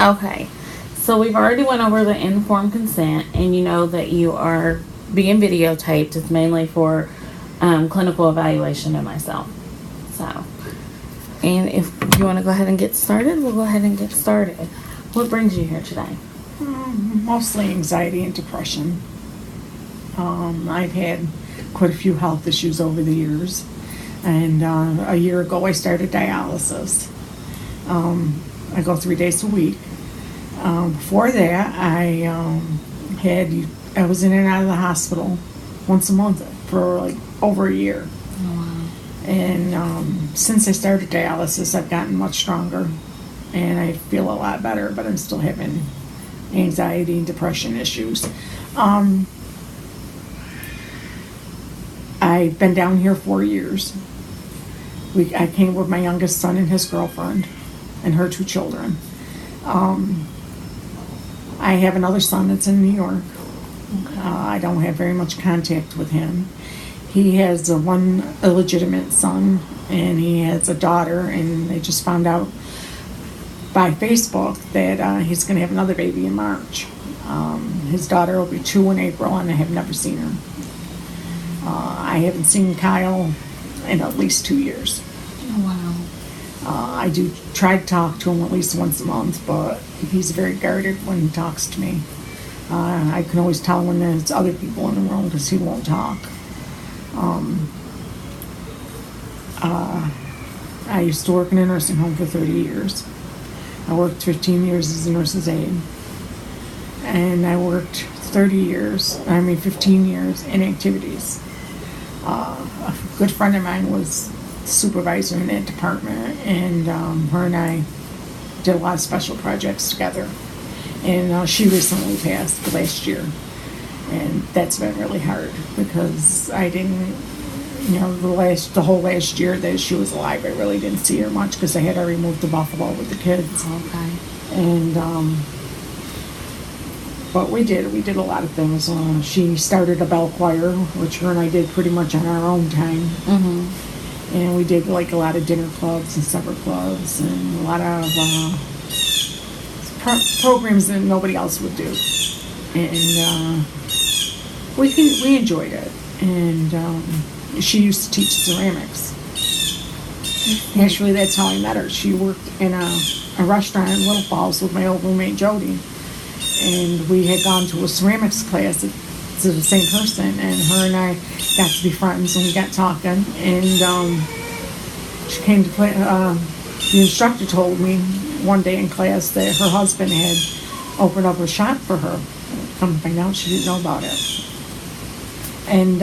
Okay. So we've already went over the informed consent, and you know that you are being videotaped. It's mainly for clinical evaluation of myself. So, and if you want to go ahead and get started, we'll go ahead and get started. What brings you here today? Mostly anxiety and depression. I've had quite a few health issues over the years, and a year ago I started dialysis. I go 3 days a week. Before that, I was in and out of the hospital once a month for like over a year. Oh, wow. And since I started dialysis, I've gotten much stronger, and I feel a lot better. But I'm still having anxiety and depression issues. I've been down here 4 years. I came with my youngest son and his girlfriend and her 2 children. I have another son that's in New York. Okay. I don't have very much contact with him. He has one illegitimate son, and he has a daughter, and they just found out by Facebook that he's going to have another baby in March. His daughter will be 2 in April, and I have never seen her. I haven't seen Kyle in at least 2 years. Oh, wow. I do try to talk to him at least once a month, but he's very guarded when he talks to me. I can always tell when there's other people in the room because he won't talk. I used to work in a nursing home for 30 years. I worked 15 years as a nurse's aide. And I worked 15 years in activities. A good friend of mine was supervisor in that department, and her and I did a lot of special projects together. And she recently passed last year, and that's been really hard because I didn't, the whole last year that she was alive, I really didn't see her much because I had already moved to Buffalo with the kids. Okay. And but we did a lot of things. She started a bell choir, which her and I did pretty much on our own time. Mm-hmm. And we did like a lot of dinner clubs and supper clubs and a lot of programs that nobody else would do. And we enjoyed it. And she used to teach ceramics. Actually, that's how I met her. She worked in a restaurant in Little Falls with my old roommate Jody. And we had gone to a ceramics class to the same person, and her and I got to be friends, and we got talking, and she came to play. The instructor told me one day in class that her husband had opened up a shop for her. Come to find out, she didn't know about it. And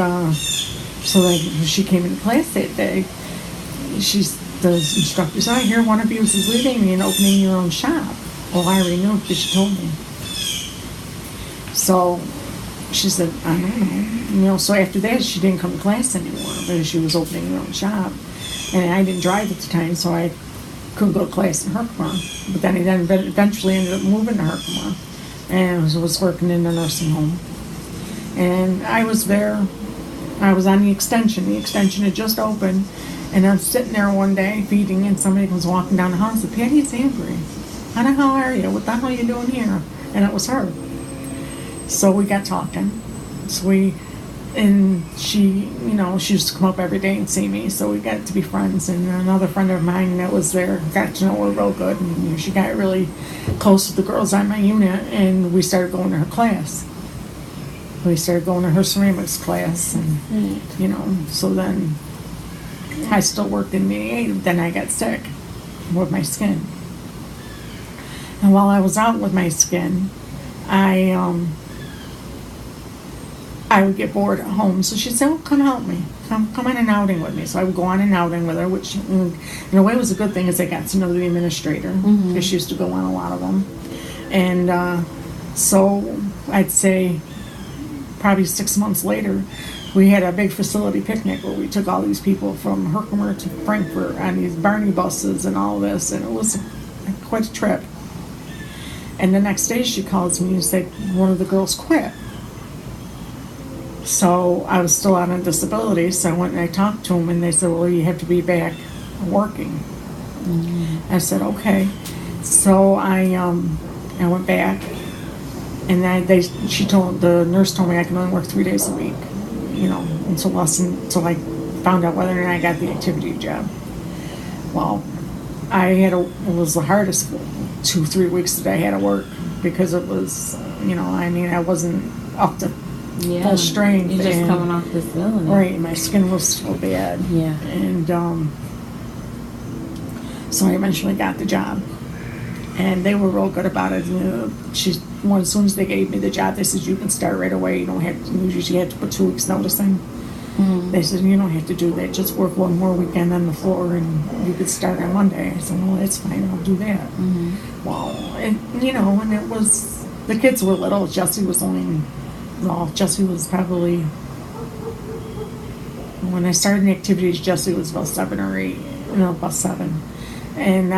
so then she came into class that day. The instructor said, "I hear one of you is leaving and opening your own shop." Well, I already knew because she told me. So she said, "I don't know." So after that, she didn't come to class anymore because she was opening her own shop. And I didn't drive at the time, so I couldn't go to class in Herkimer. But then I eventually ended up moving to Herkimer and was working in a nursing home. And I was there. I was on the extension. The extension had just opened. And I was sitting there one day feeding, and somebody was walking down the hall and said, "Patty's angry. How the hell are you? What the hell are you doing here?" And it was her. So we got talking. She used to come up every day and see me, so we got to be friends. And another friend of mine that was there got to know her real good, and she got really close with the girls on my unit, and we started going to her class. We started going to her ceramics class, and so then I still worked in the aid. Then I got sick with my skin, and while I was out with my skin, I would get bored at home. So she'd say, "Oh, come help me. Come on an outing with me." So I would go on an outing with her, which in a way was a good thing because I got to know the administrator because she used to go on a lot of them. And so I'd say probably 6 months later, we had a big facility picnic where we took all these people from Herkimer to Frankfurt on these Barney buses and all this, and it was quite a trip. And the next day she calls me and said one of the girls quit. So I was still out on disability, so I went and I talked to them, and they said, "Well, you have to be back working." I said, "Okay." So I went back, and the nurse told me I can only work 3 days a week, until I found out whether or not I got the activity job. Well, it was the hardest 2-3 weeks that I had to work, because it was, I wasn't up to full strength. You're just coming off disability. Right, my skin was so bad. Yeah. And so I eventually got the job. And they were real good about it. As soon as they gave me the job, they said, you can start right away. You usually have to put 2 weeks notice in. Mm-hmm. They said, you don't have to do that. Just work one more weekend on the floor and you could start on Monday. I said, well, that's fine. I'll do that. Mm-hmm. Well, and it was, the kids were little. Jesse was probably, when I started the activities, Jesse was about 7 or 8, about 7. And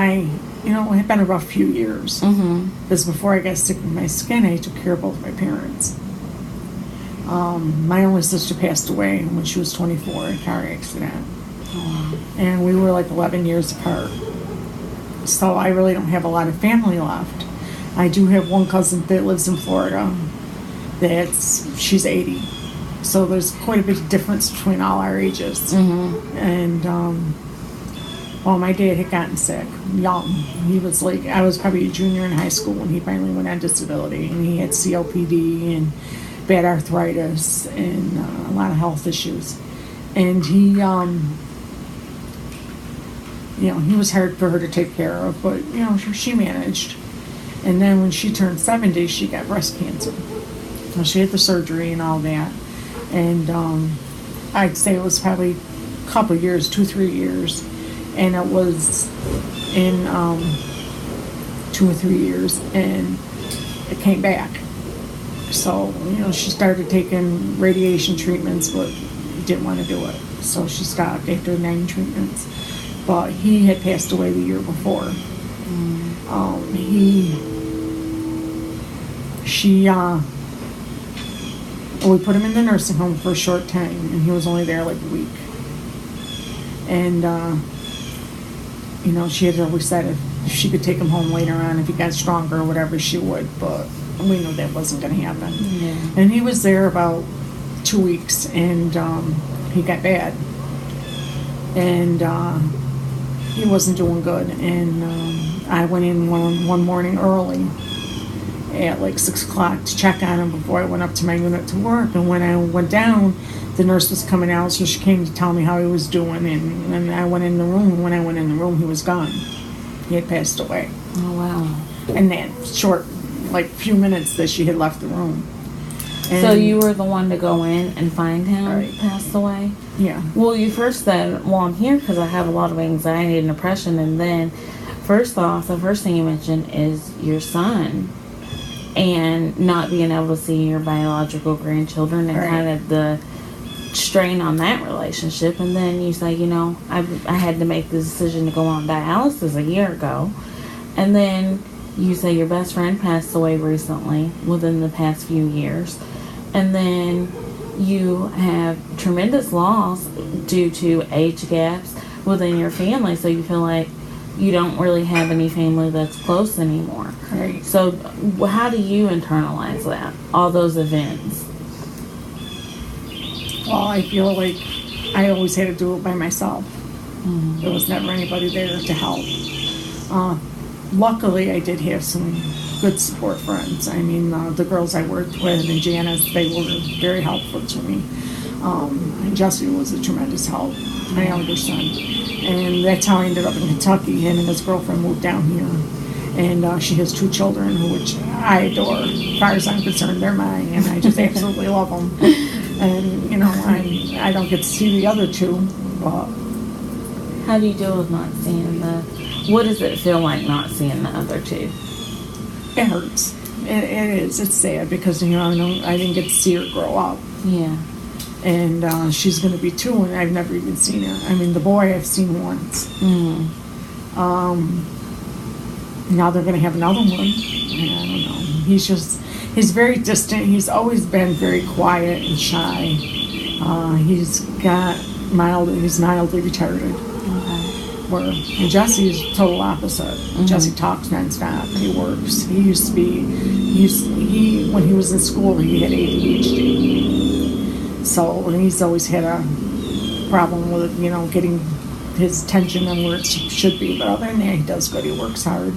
it had been a rough few years. Mm-hmm. Because before I got sick with my skin, I took care of both my parents. My only sister passed away when she was 24 in a car accident. Oh, wow. And we were like 11 years apart. So I really don't have a lot of family left. I do have one cousin that lives in Florida. She's 80. So there's quite a bit of difference between all our ages. Mm-hmm. And, my dad had gotten sick young. He was I was probably a junior in high school when he finally went on disability. And he had COPD and bad arthritis and a lot of health issues. And he was hard for her to take care of, but, she managed. And then when she turned 70, she got breast cancer. So she had the surgery and all that. And I'd say it was probably a couple of years, 2-3 years. And it was in 2 or 3 years, and it came back. So, she started taking radiation treatments, but didn't want to do it. So she stopped after 9 treatments. But he had passed away the year before. We put him in the nursing home for a short time, and he was only there like a week. And, she had always said if she could take him home later on, if he got stronger or whatever, she would. But we knew that wasn't going to happen. Yeah. And he was there about 2 weeks, and he got bad. And he wasn't doing good. And I went in one morning early at like 6 o'clock to check on him before I went up to my unit to work. And when I went down, the nurse was coming out, so she came to tell me how he was doing. And I went in the room, and when I went in the room, he was gone. He had passed away. Oh, wow. In that short, few minutes that she had left the room. And so you were the one to go in and find him passed away? Yeah. Well, you first said, well, I'm here because I have a lot of anxiety and depression. And then, first off, the first thing you mentioned is your son and not being able to see your biological grandchildren and kind of the strain on that relationship. And then you say, I had to make the decision to go on dialysis a year ago. And then you say your best friend passed away recently, within the past few years. And then you have tremendous loss due to age gaps within your family. So you feel like you don't really have any family that's close anymore. Right. So how do you internalize that, all those events? Well, I feel like I always had to do it by myself. Mm-hmm. There was never anybody there to help. Luckily, I did have some good support friends. I mean, the girls I worked with and Janice, they were very helpful to me. And Jesse was a tremendous help, my younger son. And that's how I ended up in Kentucky. Him and his girlfriend moved down here. And she has 2 children, which I adore. As far as I'm concerned, they're mine, and I just absolutely love them. And, I don't get to see the other 2, but... How do you deal with not seeing what does it feel like not seeing the other 2? It hurts. It is. It's sad because, I didn't get to see her grow up. Yeah. And she's going to be 2, and I've never even seen her. I mean, the boy I've seen once. Mm. Now they're going to have another one. I don't know. He's very distant. He's always been very quiet and shy. He's mildly retarded. Okay. Where Jesse's total opposite. Jesse talks nonstop. He works. When he was in school, he had ADHD. So he's always had a problem with, getting his attention and where it should be. But other than that, he does good. He works hard.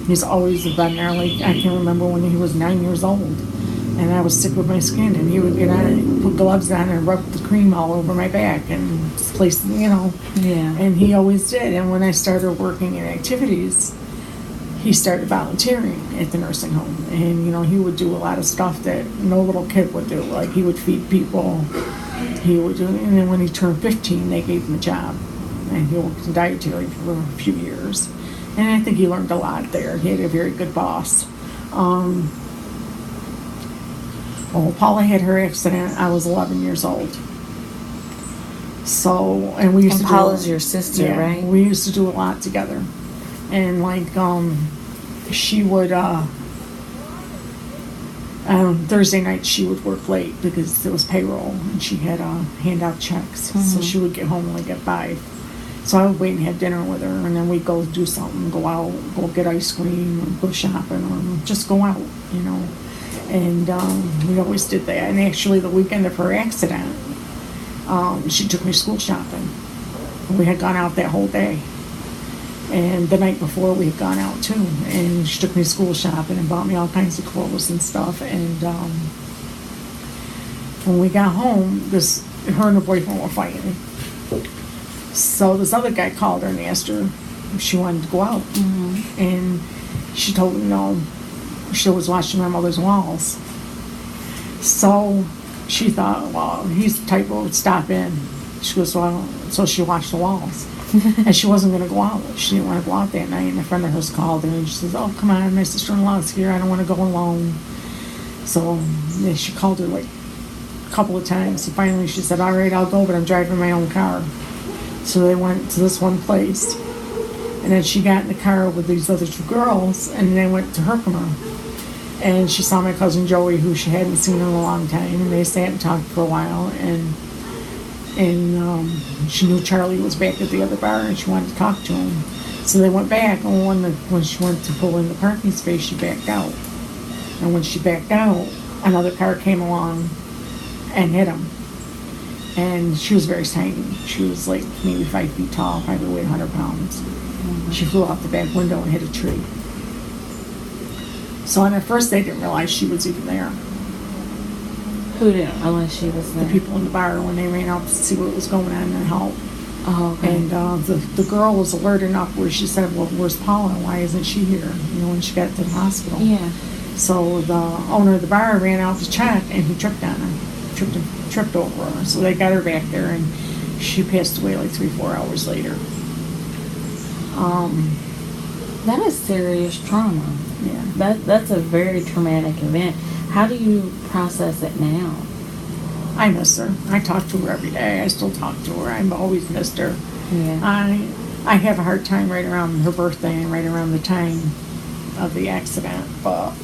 He's always been there. Like, I can remember when he was 9 years old. And I was sick with my skin, and he would get on, put gloves on, and rub the cream all over my back, and place, Yeah. And he always did. And when I started working in activities, he started volunteering at the nursing home, and he would do a lot of stuff that no little kid would do. Like, he would feed people. He would do, and then when he turned 15, they gave him a job, and he worked in dietary for a few years. And I think he learned a lot there. He had a very good boss. Paula had her accident. I was 11 years old. So, and we used to Paula's your sister, right? We used to do a lot together. And she would, Thursday night she would work late because it was payroll and she had to hand out checks. So she would get home like at 5. So I would wait and have dinner with her, and then we'd go do something, go out, go get ice cream, or go shopping, or just go out, And we always did that. And actually, the weekend of her accident, she took me school shopping. We had gone out that whole day. And the night before, we had gone out too. And she took me school shopping and bought me all kinds of clothes and stuff. And when we got home, her and her boyfriend were fighting. So this other guy called her and asked her if she wanted to go out. And she told him no. She was washing my mother's walls. So she thought, well, he's the type who would stop in. She goes, well, so she washed the walls. And she wasn't going to go out. She didn't want to go out that night. And a friend of hers called her and she says, oh, come on, my sister-in-law's here. I don't want to go alone. So she called her like a couple of times. And finally she said, all right, I'll go, but I'm driving my own car. So they went to this one place. And then she got in the car with these other 2 girls, and they went to Herkimer. And she saw my cousin Joey, who she hadn't seen in a long time, and they sat and talked for a while. And she knew Charlie was back at the other bar, and she wanted to talk to him. So they went back, and when she went to pull in the parking space, she backed out. And when she backed out, another car came along and hit him. And she was very tiny. She was like maybe 5 feet tall, probably weighed 100 pounds. She flew out the back window and hit a tree. So at first they didn't realize she was even there. Who didn't realize she was there? The people in the bar, when they ran out to see what was going on and help. Oh, okay. And the girl was alert enough where she said, well, where's Paula? Why isn't she here? When she got to the hospital. Yeah. So the owner of the bar ran out to check, and he tripped on her. Tripped over her. So they got her back there, and she passed away like 3-4 hours later. That is serious trauma. Yeah. That's a very traumatic event. How do you process it now? I miss her. I talk to her every day. I still talk to her. I've always missed her. Yeah. I have a hard time right around her birthday and right around the time of the accident. But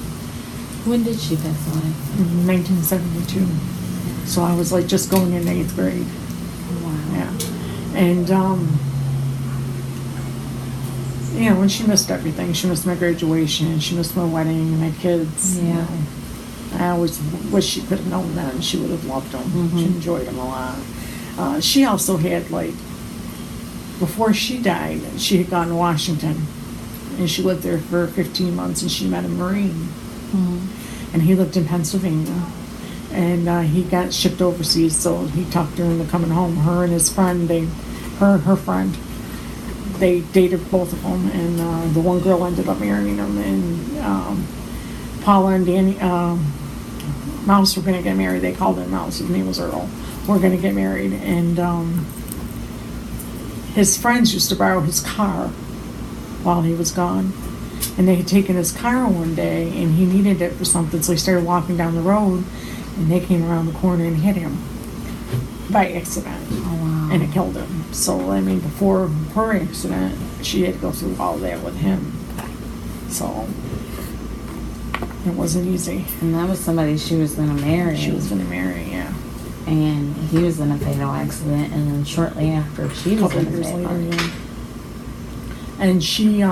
When did she pass away? 1972. So I was like just going in 8th grade. Wow. Yeah. And when she missed everything. She missed my graduation. She missed my wedding and my kids. Yeah. I always wish she could have known them. She would have loved them. She enjoyed them a lot. She also had, before she died, she had gone to Washington. And she lived there for 15 months, and she met a Marine. And he lived in Pennsylvania. And he got shipped overseas, so he talked her into coming home. Her and his friend, her friend, they dated both of them. And the one girl ended up marrying him. And Paula and Danny, Mouse were going to get married. They called him Mouse. His name was Earl. We're going to get married. And his friends used to borrow his car while he was gone. And they had taken his car one day, and he needed it for something. So he started walking down the road, and they came around the corner and hit him by accident. Oh, wow. And it killed him. So, before her accident, she had to go through all that with him. So it wasn't easy. And that was somebody she was going to marry. She was going to marry, yeah. and he was in a fatal accident, and then shortly after she was Couple in a years fatal later, accident. yeah. And she